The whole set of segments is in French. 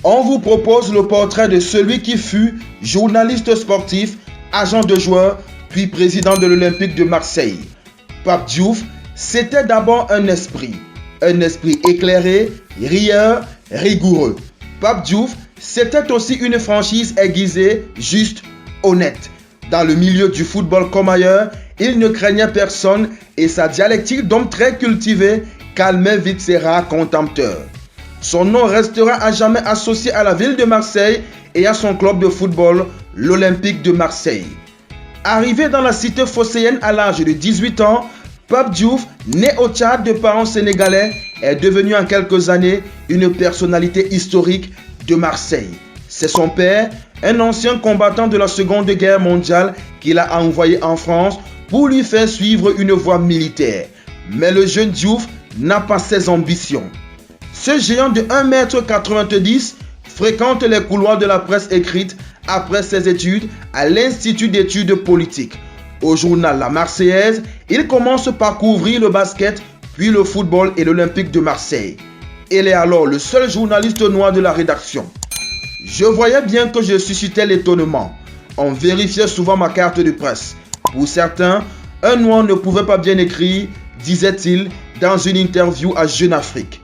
on vous propose le portrait de celui qui fut journaliste sportif, agent de joueur, puis président de l'Olympique de Marseille. Pape Diouf, c'était d'abord un esprit éclairé, rieur, rigoureux. Pape Diouf, c'était aussi une franchise aiguisée, juste, honnête. Dans le milieu du football comme ailleurs, il ne craignait personne et sa dialectique d'homme très cultivé calmait vite ses rares contempteurs. Son nom restera à jamais associé à la ville de Marseille et à son club de football, l'Olympique de Marseille. Arrivé dans la cité phocéenne à l'âge de 18 ans, Pape Diouf, né au Tchad de parents sénégalais, est devenu en quelques années une personnalité historique de Marseille. C'est son père, un ancien combattant de la Seconde Guerre mondiale, qui l'a envoyé en France pour lui faire suivre une voie militaire. Mais le jeune Diouf n'a pas ses ambitions. Ce géant de 1,90 m fréquente les couloirs de la presse écrite après ses études à l'Institut d'études politiques. Au journal La Marseillaise, il commence par couvrir le basket, puis le football et l'Olympique de Marseille. Il est alors le seul journaliste noir de la rédaction. Je voyais bien que je suscitais l'étonnement. On vérifiait souvent ma carte de presse. Pour certains, un noir ne pouvait pas bien écrire, disait-il dans une interview à Jeune Afrique.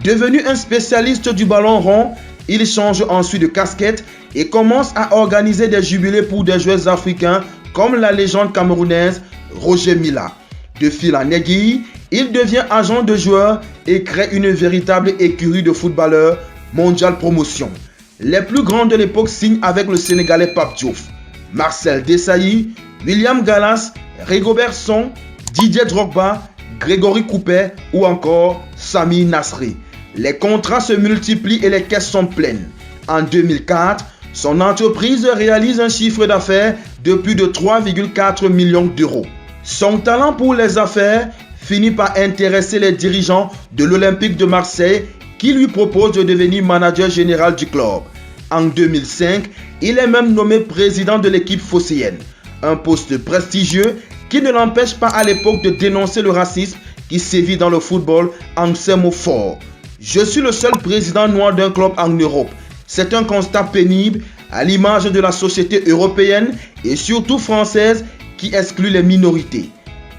Devenu un spécialiste du ballon rond, il change ensuite de casquette et commence à organiser des jubilés pour des joueurs africains comme la légende camerounaise Roger Mila. De fil en aiguille, il devient agent de joueurs et crée une véritable écurie de footballeurs, Mondial Promotion. Les plus grands de l'époque signent avec le Sénégalais Pape Diouf. Marcel Desailly, William Gallas, Rigobert Song, Didier Drogba, Grégory Coupet ou encore Sami Nasri. Les contrats se multiplient et les caisses sont pleines. En 2004, son entreprise réalise un chiffre d'affaires de plus de 3,4 millions d'euros. Son talent pour les affaires finit par intéresser les dirigeants de l'Olympique de Marseille qui lui proposent de devenir manager général du club. En 2005, il est même nommé président de l'équipe phocéenne, un poste prestigieux qui ne l'empêche pas à l'époque de dénoncer le racisme qui sévit dans le football en ces mots forts. Je suis le seul président noir d'un club en Europe. C'est un constat pénible à l'image de la société européenne et surtout française qui exclut les minorités.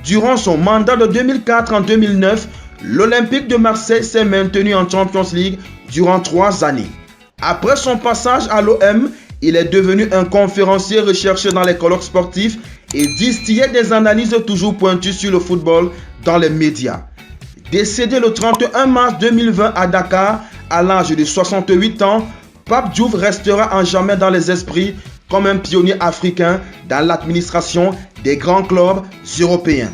Durant son mandat de 2004 en 2009, l'Olympique de Marseille s'est maintenu en Champions League durant 3 années. Après son passage à l'OM, il est devenu un conférencier recherché dans les colloques sportifs et distillait des analyses toujours pointues sur le football dans les médias. Décédé le 31 mars 2020 à Dakar, à l'âge de 68 ans, Pape Diouf restera en jamais dans les esprits comme un pionnier africain dans l'administration des grands clubs européens.